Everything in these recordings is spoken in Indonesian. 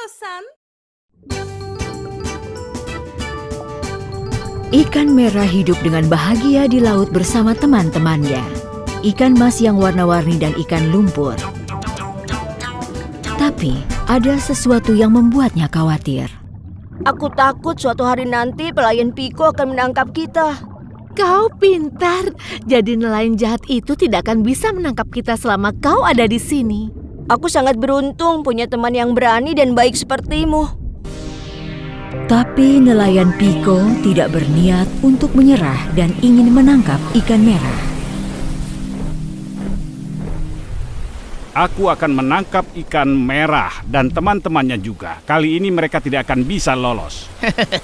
Yuto-san. Ikan merah hidup dengan bahagia di laut bersama teman-temannya. Ikan mas yang warna-warni dan ikan lumpur. Tapi ada sesuatu yang membuatnya khawatir. Aku takut suatu hari nanti pelayan Piko akan menangkap kita. Kau pintar. Jadi nelayan jahat itu tidak akan bisa menangkap kita selama kau ada di sini. Aku sangat beruntung punya teman yang berani dan baik sepertimu. Tapi nelayan Piko tidak berniat untuk menyerah dan ingin menangkap ikan merah. Aku akan menangkap ikan merah dan teman-temannya juga. Kali ini mereka tidak akan bisa lolos.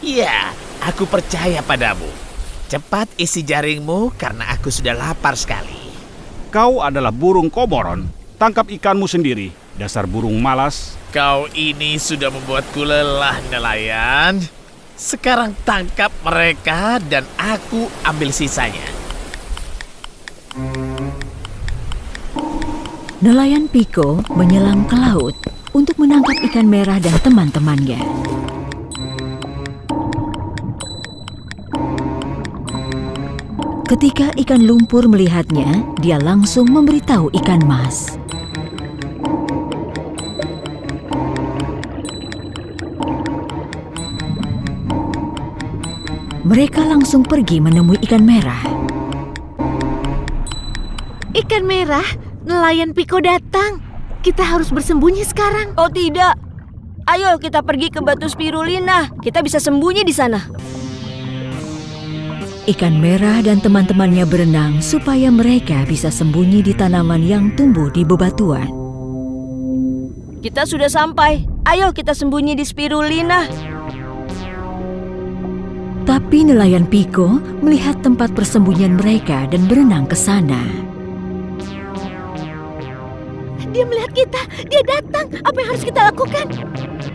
Iya, aku percaya padamu. Cepat isi jaringmu karena aku sudah lapar sekali. Kau adalah burung komoron. Tangkap ikanmu sendiri, dasar burung malas. Kau ini sudah membuatku lelah, nelayan. Sekarang tangkap mereka dan aku ambil sisanya. Nelayan Piko menyelam ke laut untuk menangkap ikan merah dan teman-temannya. Ketika ikan lumpur melihatnya, dia langsung memberitahu ikan mas. Mereka langsung pergi menemui ikan merah. Ikan merah, nelayan Piko datang. Kita harus bersembunyi sekarang. Oh tidak. Ayo kita pergi ke batu spirulina. Kita bisa sembunyi di sana. Ikan merah dan teman-temannya berenang supaya mereka bisa sembunyi di tanaman yang tumbuh di bebatuan. Kita sudah sampai. Ayo kita sembunyi di spirulina. Tapi nelayan Piko melihat tempat persembunyian mereka dan berenang ke sana. Dia melihat kita. Dia datang. Apa yang harus kita lakukan?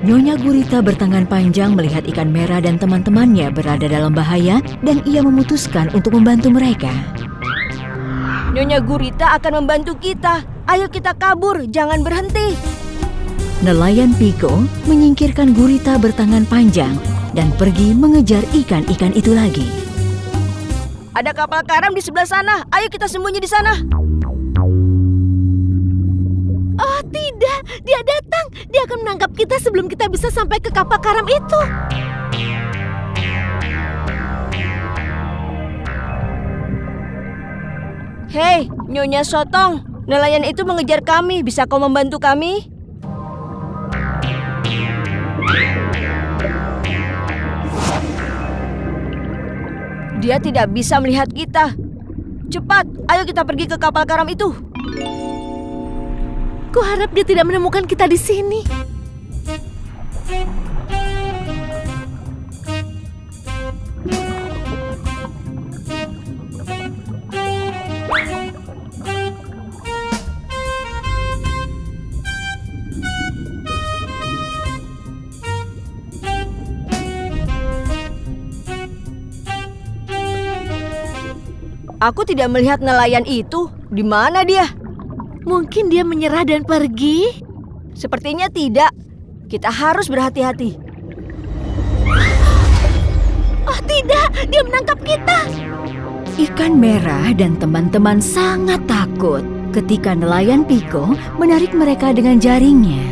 Nyonya Gurita bertangan panjang melihat ikan merah dan teman-temannya berada dalam bahaya dan ia memutuskan untuk membantu mereka. Nyonya Gurita akan membantu kita. Ayo kita kabur, jangan berhenti. Nelayan Piko menyingkirkan Gurita bertangan panjang dan pergi mengejar ikan-ikan itu lagi. Ada kapal karam di sebelah sana. Ayo kita sembunyi di sana. Oh tidak, dia datang. Dia akan menangkap kita sebelum kita bisa sampai ke kapal karam itu. Hei, Nyonya Sotong. Nelayan itu mengejar kami. Bisa kau membantu kami? Dia tidak bisa melihat kita. Cepat, ayo kita pergi ke kapal karam itu. Kuharap dia tidak menemukan kita di sini. Aku tidak melihat nelayan itu. Di mana dia? Mungkin dia menyerah dan pergi. Sepertinya tidak. Kita harus berhati-hati. Oh tidak, dia menangkap kita. Ikan merah dan teman-teman sangat takut ketika nelayan Piko menarik mereka dengan jaringnya.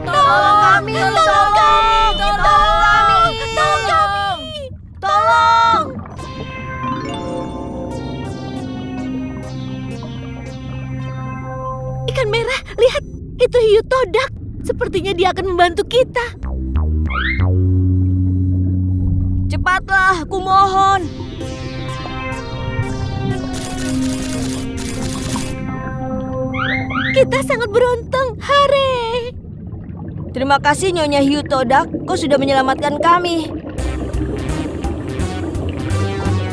Tolong kami! Tolong kami! Tolong kami! Tolong kami! Tolong! Ikan merah, lihat. Itu hiu todak. Sepertinya dia akan membantu kita. Cepatlah, aku mohon. Kita sangat beruntung. Hore! Terima kasih Nyonya Hiu Todak. Kau sudah menyelamatkan kami.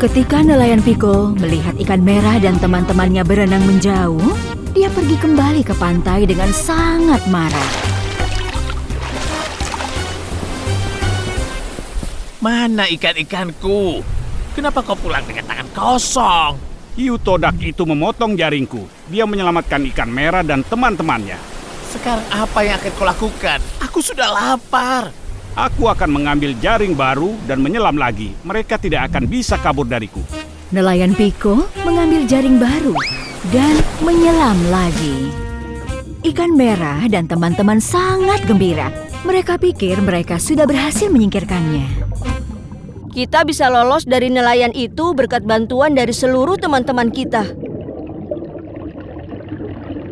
Ketika nelayan Piko melihat ikan merah dan teman-temannya berenang menjauh, dia pergi kembali ke pantai dengan sangat marah. Mana ikan-ikanku? Kenapa kau pulang dengan tangan kosong? Hiu todak itu memotong jaringku. Dia menyelamatkan ikan merah dan teman-temannya. Sekarang apa yang akan kau lakukan? Aku sudah lapar. Aku akan mengambil jaring baru dan menyelam lagi. Mereka tidak akan bisa kabur dariku. Nelayan Piko mengambil jaring baru dan menyelam lagi. Ikan merah dan teman-teman sangat gembira. Mereka pikir mereka sudah berhasil menyingkirkannya. Kita bisa lolos dari nelayan itu berkat bantuan dari seluruh teman-teman kita.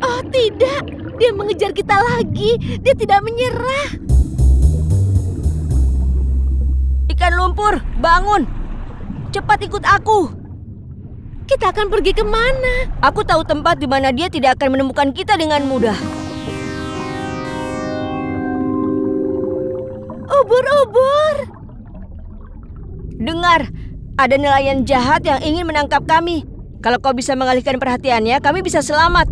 Oh tidak, dia mengejar kita lagi. Dia tidak menyerah. Ikan lumpur, bangun. Cepat ikut aku. Kita akan pergi kemana? Aku tahu tempat di mana dia tidak akan menemukan kita dengan mudah. Ubur-ubur. Dengar, ada nelayan jahat yang ingin menangkap kami. Kalau kau bisa mengalihkan perhatiannya, kami bisa selamat.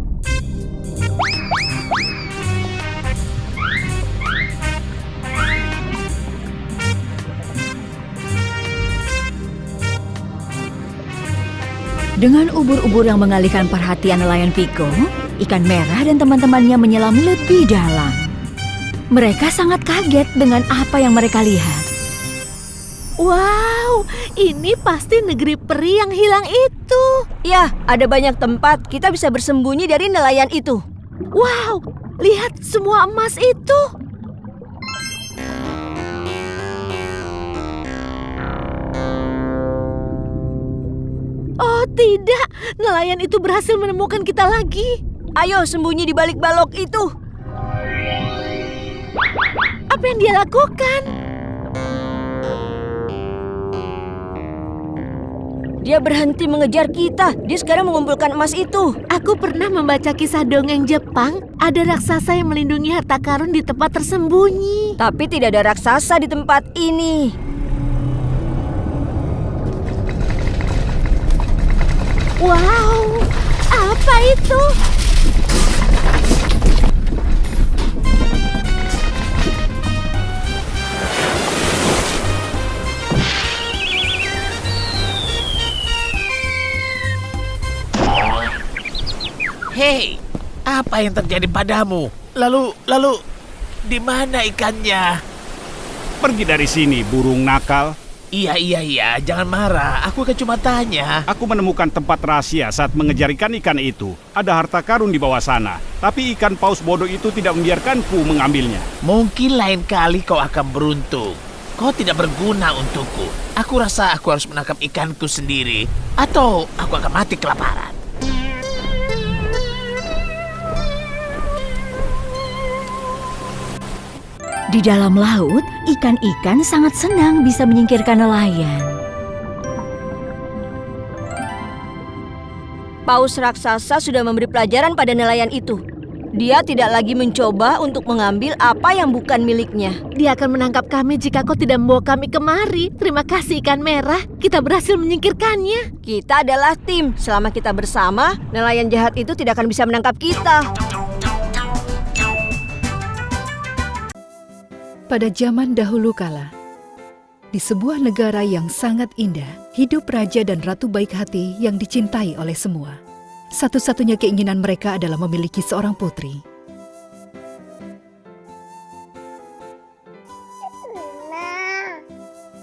Dengan ubur-ubur yang mengalihkan perhatian nelayan Piko, ikan merah dan teman-temannya menyelam lebih dalam. Mereka sangat kaget dengan apa yang mereka lihat. Wow, ini pasti negeri peri yang hilang itu. Ya, ada banyak tempat kita bisa bersembunyi dari nelayan itu. Wow, lihat semua emas itu. Oh tidak, nelayan itu berhasil menemukan kita lagi. Ayo sembunyi di balik balok itu. Apa yang dia lakukan? Dia berhenti mengejar kita. Dia sekarang mengumpulkan emas itu. Aku pernah membaca kisah dongeng Jepang. Ada raksasa yang melindungi harta karun di tempat tersembunyi. Tapi tidak ada raksasa di tempat ini. Wow, apa itu? Hei, apa yang terjadi padamu? Lalu, di mana ikannya? Pergi dari sini, burung nakal. Iya, jangan marah. Aku kan cuma tanya. Aku menemukan tempat rahasia saat mengejar ikan itu. Ada harta karun di bawah sana. Tapi ikan paus bodoh itu tidak membiarkanku mengambilnya. Mungkin lain kali kau akan beruntung. Kau tidak berguna untukku. Aku rasa aku harus menangkap ikanku sendiri. Atau aku akan mati kelaparan. Di dalam laut, ikan-ikan sangat senang bisa menyingkirkan nelayan. Paus raksasa sudah memberi pelajaran pada nelayan itu. Dia tidak lagi mencoba untuk mengambil apa yang bukan miliknya. Dia akan menangkap kami jika kau tidak membawa kami kemari. Terima kasih ikan merah, kita berhasil menyingkirkannya. Kita adalah tim. Selama kita bersama, nelayan jahat itu tidak akan bisa menangkap kita. Pada zaman dahulu kala, di sebuah negara yang sangat indah, hidup raja dan ratu baik hati yang dicintai oleh semua. Satu-satunya keinginan mereka adalah memiliki seorang putri.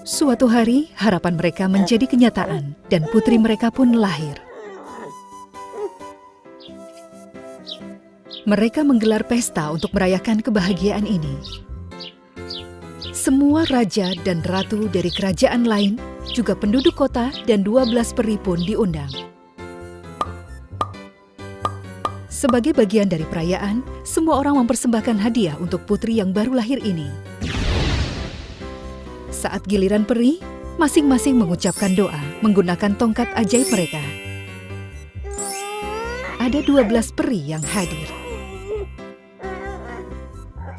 Suatu hari, harapan mereka menjadi kenyataan dan putri mereka pun lahir. Mereka menggelar pesta untuk merayakan kebahagiaan ini. Semua raja dan ratu dari kerajaan lain, juga penduduk kota dan 12 peri pun diundang. Sebagai bagian dari perayaan, semua orang mempersembahkan hadiah untuk putri yang baru lahir ini. Saat giliran peri, masing-masing mengucapkan doa menggunakan tongkat ajaib mereka. Ada 12 peri yang hadir.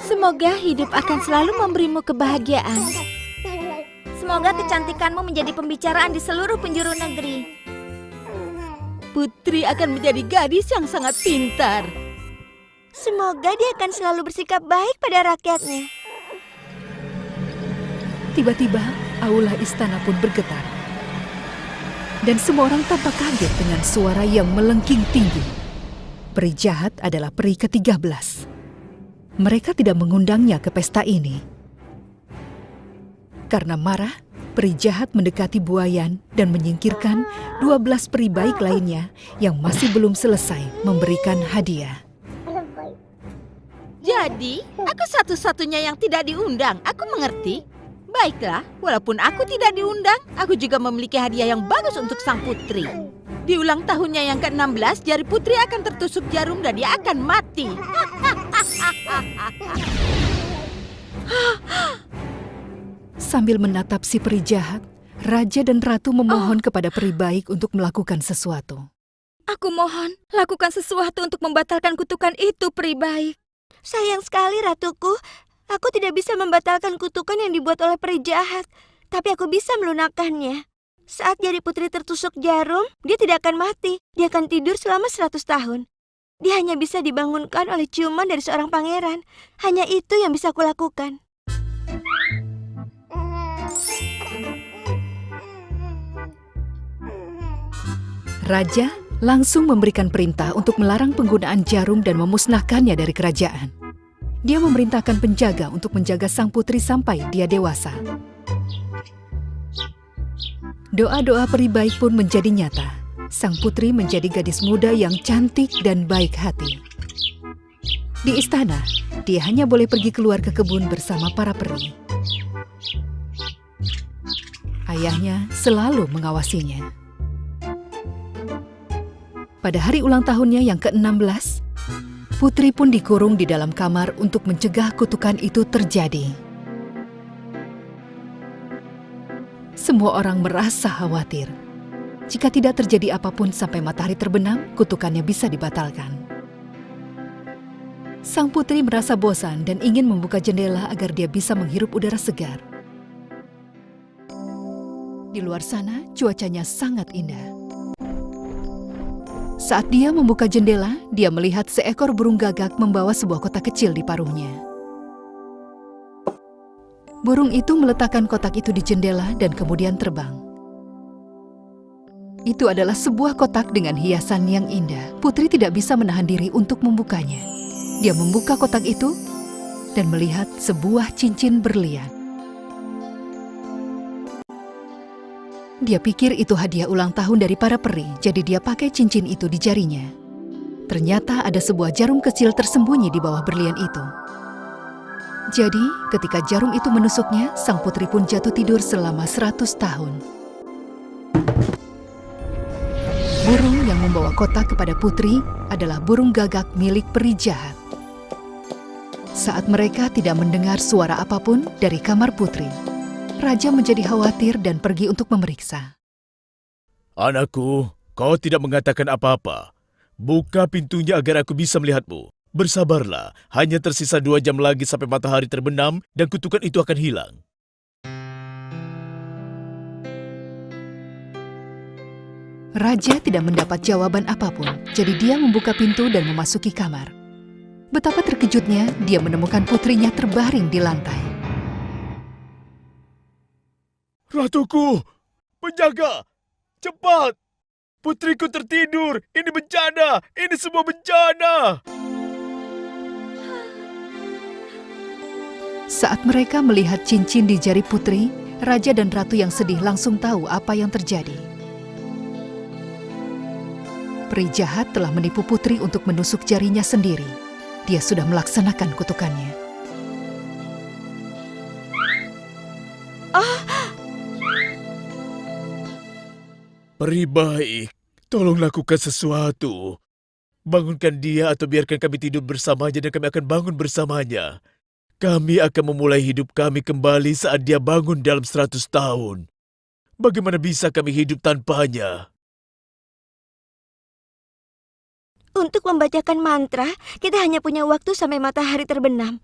Semoga hidup akan selalu memberimu kebahagiaan. Semoga kecantikanmu menjadi pembicaraan di seluruh penjuru negeri. Putri akan menjadi gadis yang sangat pintar. Semoga dia akan selalu bersikap baik pada rakyatnya. Tiba-tiba, aula istana pun bergetar. Dan semua orang tampak kaget dengan suara yang melengking tinggi. Peri jahat adalah peri ke-13. mereka tidak mengundangnya ke pesta ini. Karena marah, peri jahat mendekati buayan dan menyingkirkan 12 peri baik lainnya yang masih belum selesai memberikan hadiah. Jadi, aku satu-satunya yang tidak diundang. Aku mengerti. Baiklah, walaupun aku tidak diundang, aku juga memiliki hadiah yang bagus untuk sang putri. Di ulang tahunnya yang ke-16, jari putri akan tertusuk jarum dan dia akan mati. Sambil menatap si peri jahat, raja dan ratu memohon kepada peri baik untuk melakukan sesuatu. Aku mohon, lakukan sesuatu untuk membatalkan kutukan itu, peri baik. Sayang sekali, ratuku. Aku tidak bisa membatalkan kutukan yang dibuat oleh peri jahat, tapi aku bisa melunakkannya. Saat jari putri tertusuk jarum, dia tidak akan mati. Dia akan tidur selama 100 tahun. Dia hanya bisa dibangunkan oleh ciuman dari seorang pangeran. Hanya itu yang bisa aku lakukan. Raja langsung memberikan perintah untuk melarang penggunaan jarum dan memusnahkannya dari kerajaan. Dia memerintahkan penjaga untuk menjaga sang putri sampai dia dewasa. Doa-doa peri baik pun menjadi nyata. Sang putri menjadi gadis muda yang cantik dan baik hati. Di istana, dia hanya boleh pergi keluar ke kebun bersama para peri. Ayahnya selalu mengawasinya. Pada hari ulang tahunnya yang ke-16, putri pun dikurung di dalam kamar untuk mencegah kutukan itu terjadi. Semua orang merasa khawatir. Jika tidak terjadi apapun sampai matahari terbenam, kutukannya bisa dibatalkan. Sang putri merasa bosan dan ingin membuka jendela agar dia bisa menghirup udara segar. Di luar sana, cuacanya sangat indah. Saat dia membuka jendela, dia melihat seekor burung gagak membawa sebuah kotak kecil di paruhnya. Burung itu meletakkan kotak itu di jendela dan kemudian terbang. Itu adalah sebuah kotak dengan hiasan yang indah. Putri tidak bisa menahan diri untuk membukanya. Dia membuka kotak itu dan melihat sebuah cincin berlian. Dia pikir itu hadiah ulang tahun dari para peri, jadi dia pakai cincin itu di jarinya. Ternyata ada sebuah jarum kecil tersembunyi di bawah berlian itu. Jadi, ketika jarum itu menusuknya, sang putri pun jatuh tidur selama 100 tahun. Burung yang membawa kotak kepada putri adalah burung gagak milik peri jahat. Saat mereka tidak mendengar suara apapun dari kamar putri, raja menjadi khawatir dan pergi untuk memeriksa. Anakku, kau tidak mengatakan apa-apa. Buka pintunya agar aku bisa melihatmu. Bersabarlah, hanya tersisa 2 jam lagi sampai matahari terbenam dan kutukan itu akan hilang. Raja tidak mendapat jawaban apapun, jadi dia membuka pintu dan memasuki kamar. Betapa terkejutnya dia menemukan putrinya terbaring di lantai. Ratuku, penjaga, cepat! Putriku tertidur, ini bencana, ini semua bencana! Saat mereka melihat cincin di jari putri, raja dan ratu yang sedih langsung tahu apa yang terjadi. Peri jahat telah menipu putri untuk menusuk jarinya sendiri. Dia sudah melaksanakan kutukannya. Peri baik, tolong lakukan sesuatu. Bangunkan dia atau biarkan kami tidur bersamanya dan kami akan bangun bersamanya. Kami akan memulai hidup kami kembali saat dia bangun dalam 100 tahun. Bagaimana bisa kami hidup tanpanya? Untuk membacakan mantra, kita hanya punya waktu sampai matahari terbenam.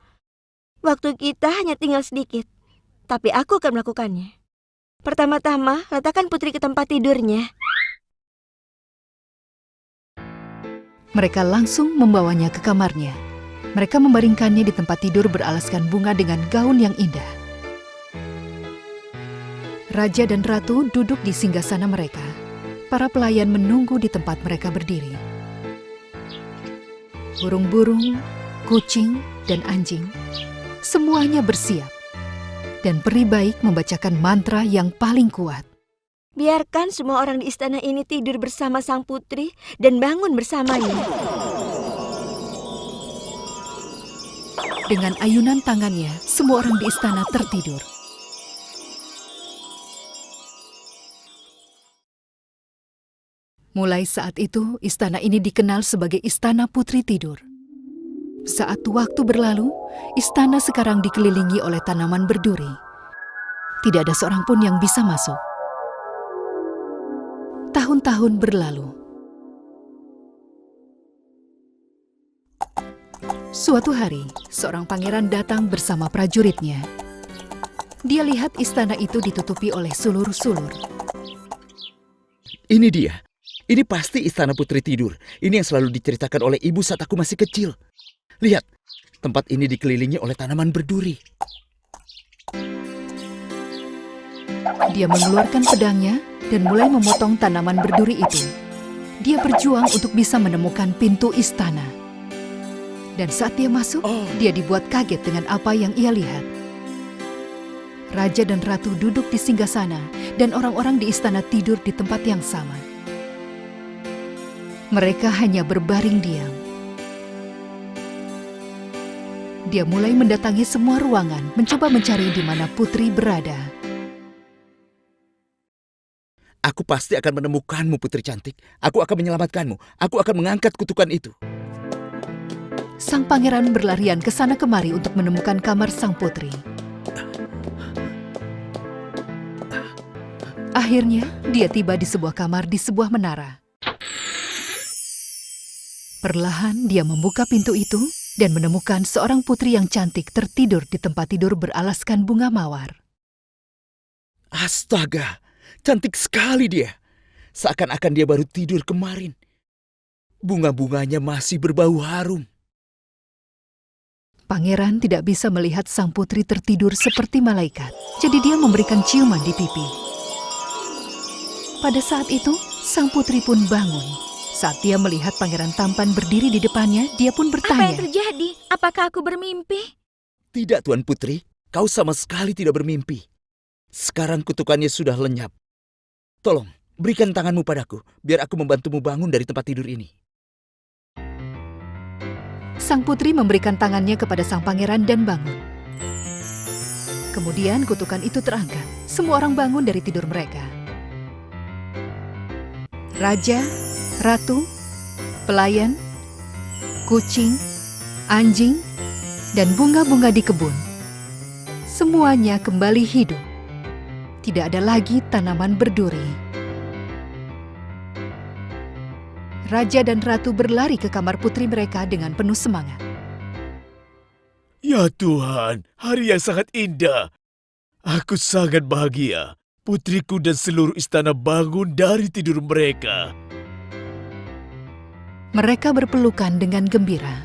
Waktu kita hanya tinggal sedikit, tapi aku akan melakukannya. Pertama-tama, letakkan putri ke tempat tidurnya. Mereka langsung membawanya ke kamarnya. Mereka membaringkannya di tempat tidur beralaskan bunga dengan gaun yang indah. Raja dan ratu duduk di singgasana mereka. Para pelayan menunggu di tempat mereka berdiri. Burung-burung, kucing, dan anjing, semuanya bersiap. Dan peri baik membacakan mantra yang paling kuat. Biarkan semua orang di istana ini tidur bersama sang putri dan bangun bersamanya. Dengan ayunan tangannya, semua orang di istana tertidur. Mulai saat itu, istana ini dikenal sebagai Istana Putri Tidur. Saat waktu berlalu, istana sekarang dikelilingi oleh tanaman berduri. Tidak ada seorang pun yang bisa masuk. Tahun-tahun berlalu. Suatu hari, seorang pangeran datang bersama prajuritnya. Dia lihat istana itu ditutupi oleh sulur-sulur. Ini dia. Ini pasti Istana Putri Tidur. Ini yang selalu diceritakan oleh ibu saat aku masih kecil. Lihat, tempat ini dikelilingi oleh tanaman berduri. Dia mengeluarkan pedangnya dan mulai memotong tanaman berduri itu. Dia berjuang untuk bisa menemukan pintu istana. Dan saat dia masuk, dia dibuat kaget dengan apa yang ia lihat. Raja dan ratu duduk di singgasana dan orang-orang di istana tidur di tempat yang sama. Mereka hanya berbaring diam. Dia mulai mendatangi semua ruangan, mencoba mencari di mana putri berada. Aku pasti akan menemukanmu, putri cantik. Aku akan menyelamatkanmu. Aku akan mengangkat kutukan itu. Sang pangeran berlarian ke sana kemari untuk menemukan kamar sang putri. Akhirnya, dia tiba di sebuah kamar di sebuah menara. Perlahan dia membuka pintu itu dan menemukan seorang putri yang cantik tertidur di tempat tidur beralaskan bunga mawar. Astaga, cantik sekali dia. Seakan-akan dia baru tidur kemarin. Bunga-bunganya masih berbau harum. Pangeran tidak bisa melihat sang putri tertidur seperti malaikat, jadi dia memberikan ciuman di pipi. Pada saat itu, sang putri pun bangun. Saat dia melihat pangeran tampan berdiri di depannya, dia pun Apa bertanya, yang terjadi? Apakah aku bermimpi? Tidak, Tuan Putri. Kau sama sekali tidak bermimpi. Sekarang kutukannya sudah lenyap. Tolong, berikan tanganmu padaku, biar aku membantumu bangun dari tempat tidur ini. Sang putri memberikan tangannya kepada sang pangeran dan bangun. Kemudian kutukan itu terangkat. Semua orang bangun dari tidur mereka. Raja, ratu, pelayan, kucing, anjing, dan bunga-bunga di kebun. Semuanya kembali hidup. Tidak ada lagi tanaman berduri. Raja dan ratu berlari ke kamar putri mereka dengan penuh semangat. Ya Tuhan, hari yang sangat indah. Aku sangat bahagia. Putriku dan seluruh istana bangun dari tidur mereka. Mereka berpelukan dengan gembira.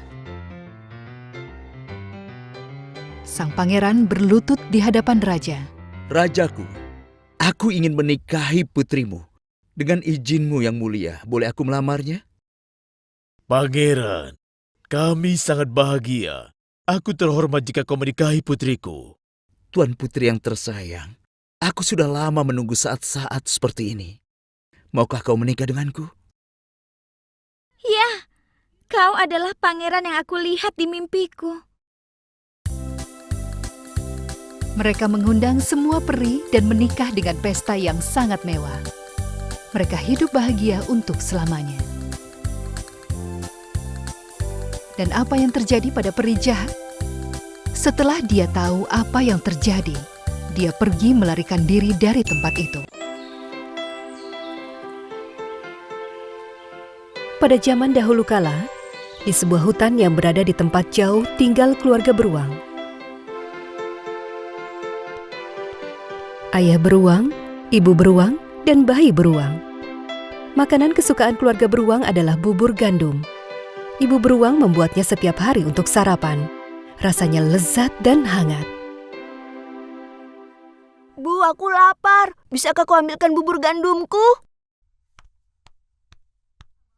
Sang pangeran berlutut di hadapan raja. Rajaku, aku ingin menikahi putrimu. Dengan izinmu yang mulia, boleh aku melamarnya? Pangeran, kami sangat bahagia. Aku terhormat jika kau menikahi putriku. Tuan putri yang tersayang, aku sudah lama menunggu saat-saat seperti ini. Maukah kau menikah denganku? Ya, kau adalah pangeran yang aku lihat di mimpiku. Mereka mengundang semua peri dan menikah dengan pesta yang sangat mewah. Mereka hidup bahagia untuk selamanya. Dan apa yang terjadi pada peri jahat? Setelah dia tahu apa yang terjadi, dia pergi melarikan diri dari tempat itu. Pada zaman dahulu kala, di sebuah hutan yang berada di tempat jauh tinggal keluarga beruang. Ayah beruang, ibu beruang, dan bayi beruang. Makanan kesukaan keluarga beruang adalah bubur gandum. Ibu beruang membuatnya setiap hari untuk sarapan. Rasanya lezat dan hangat. Bu, aku lapar. Bisakah kau ambilkan bubur gandumku?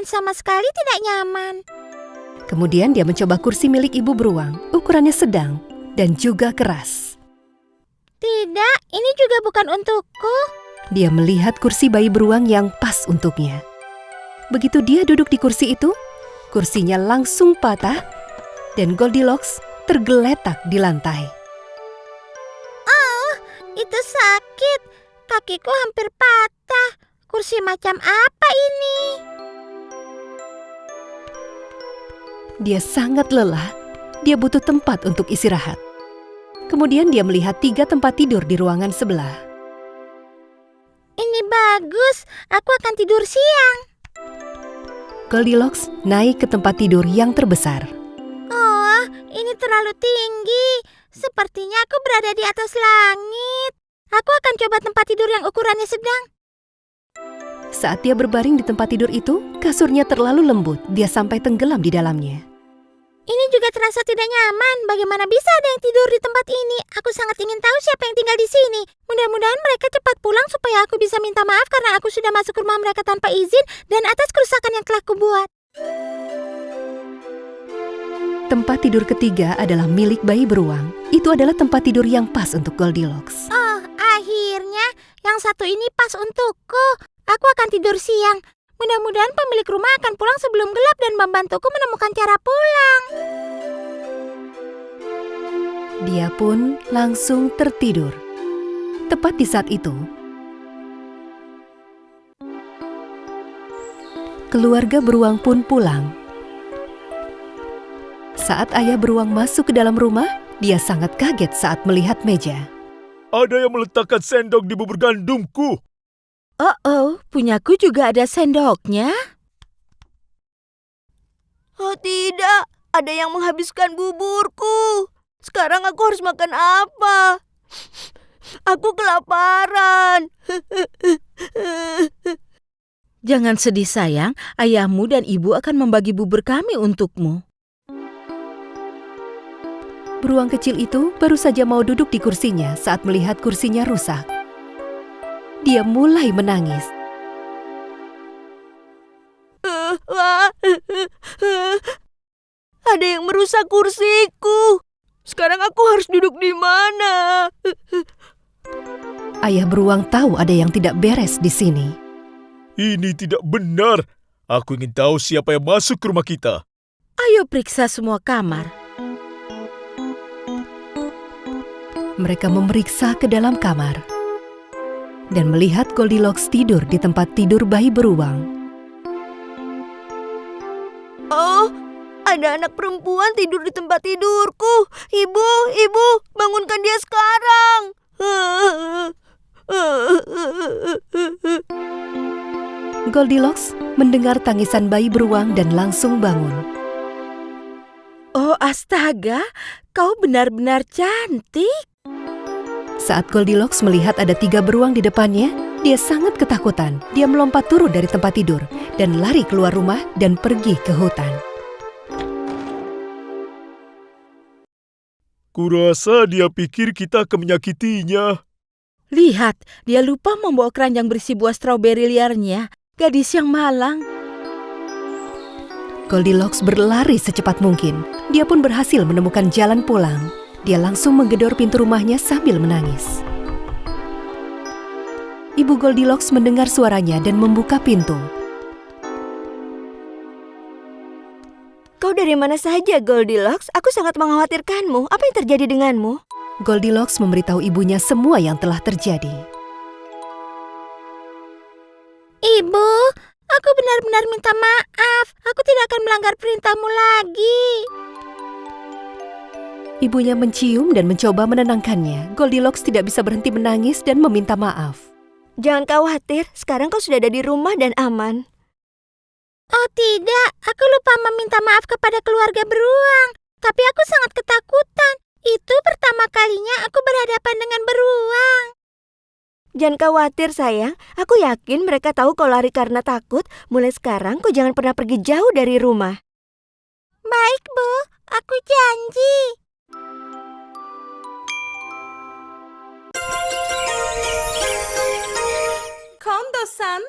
dan sama sekali tidak nyaman. Kemudian dia mencoba kursi milik ibu beruang. Ukurannya sedang dan juga keras. Tidak, ini juga bukan untukku. Dia melihat kursi bayi beruang yang pas untuknya. Begitu dia duduk di kursi itu, kursinya langsung patah dan Goldilocks tergeletak di lantai. Oh, itu sakit. Kakiku hampir patah. Kursi macam apa ini? Dia sangat lelah. Dia butuh tempat untuk istirahat. Kemudian dia melihat 3 tempat tidur di ruangan sebelah. Ini bagus. Aku akan tidur siang. Goldilocks naik ke tempat tidur yang terbesar. Oh, ini terlalu tinggi. Sepertinya aku berada di atas langit. Aku akan coba tempat tidur yang ukurannya sedang. Saat dia berbaring di tempat tidur itu, kasurnya terlalu lembut. Dia sampai tenggelam di dalamnya. Ini juga terasa tidak nyaman. Bagaimana bisa ada yang tidur di tempat ini? Aku sangat ingin tahu siapa yang tinggal di sini. Mudah-mudahan mereka cepat pulang supaya aku bisa minta maaf karena aku sudah masuk ke rumah mereka tanpa izin dan atas kerusakan yang telah kubuat. Tempat tidur ketiga adalah milik bayi beruang. Itu adalah tempat tidur yang pas untuk Goldilocks. Oh, akhirnya yang satu ini pas untukku. Aku akan tidur siang. Mudah-mudahan pemilik rumah akan pulang sebelum gelap dan membantuku menemukan cara pulang. Dia pun langsung tertidur. Tepat di saat itu, keluarga beruang pun pulang. Saat ayah beruang masuk ke dalam rumah, dia sangat kaget saat melihat meja. Ada yang meletakkan sendok di bubur gandumku. Oh, punyaku juga ada sendoknya. Oh tidak, ada yang menghabiskan buburku. Sekarang aku harus makan apa? Aku kelaparan. Jangan sedih sayang, ayahmu dan ibu akan membagi bubur kami untukmu. Beruang kecil itu baru saja mau duduk di kursinya saat melihat kursinya rusak. Dia mulai menangis. Ada yang merusak kursiku. Sekarang aku harus duduk di mana? Ayah beruang tahu ada yang tidak beres di sini. Ini tidak benar. Aku ingin tahu siapa yang masuk ke rumah kita. Ayo periksa semua kamar. Mereka memeriksa ke dalam kamar dan melihat Goldilocks tidur di tempat tidur bayi beruang. Oh, ada anak perempuan tidur di tempat tidurku. Ibu, bangunkan dia sekarang. Goldilocks mendengar tangisan bayi beruang dan langsung bangun. Oh astaga, kau benar-benar cantik. Saat Goldilocks melihat ada 3 beruang di depannya, dia sangat ketakutan. Dia melompat turun dari tempat tidur dan lari keluar rumah dan pergi ke hutan. Kurasa dia pikir kita akan menyakitinya. Lihat, dia lupa membawa keranjang berisi buah stroberi liarnya. Gadis yang malang. Goldilocks berlari secepat mungkin. Dia pun berhasil menemukan jalan pulang. Dia langsung menggedor pintu rumahnya sambil menangis. Ibu Goldilocks mendengar suaranya dan membuka pintu. Kau dari mana saja, Goldilocks? Aku sangat mengkhawatirkanmu. Apa yang terjadi denganmu? Goldilocks memberitahu ibunya semua yang telah terjadi. Ibu, aku benar-benar minta maaf. Aku tidak akan melanggar perintahmu lagi. Ibunya mencium dan mencoba menenangkannya. Goldilocks tidak bisa berhenti menangis dan meminta maaf. Jangan khawatir, sekarang kau sudah ada di rumah dan aman. Oh tidak, aku lupa meminta maaf kepada keluarga beruang. Tapi aku sangat ketakutan. Itu pertama kalinya aku berhadapan dengan beruang. Jangan khawatir sayang, aku yakin mereka tahu kau lari karena takut. Mulai sekarang kau jangan pernah pergi jauh dari rumah. Baik Bu, aku janji. Kondo-san,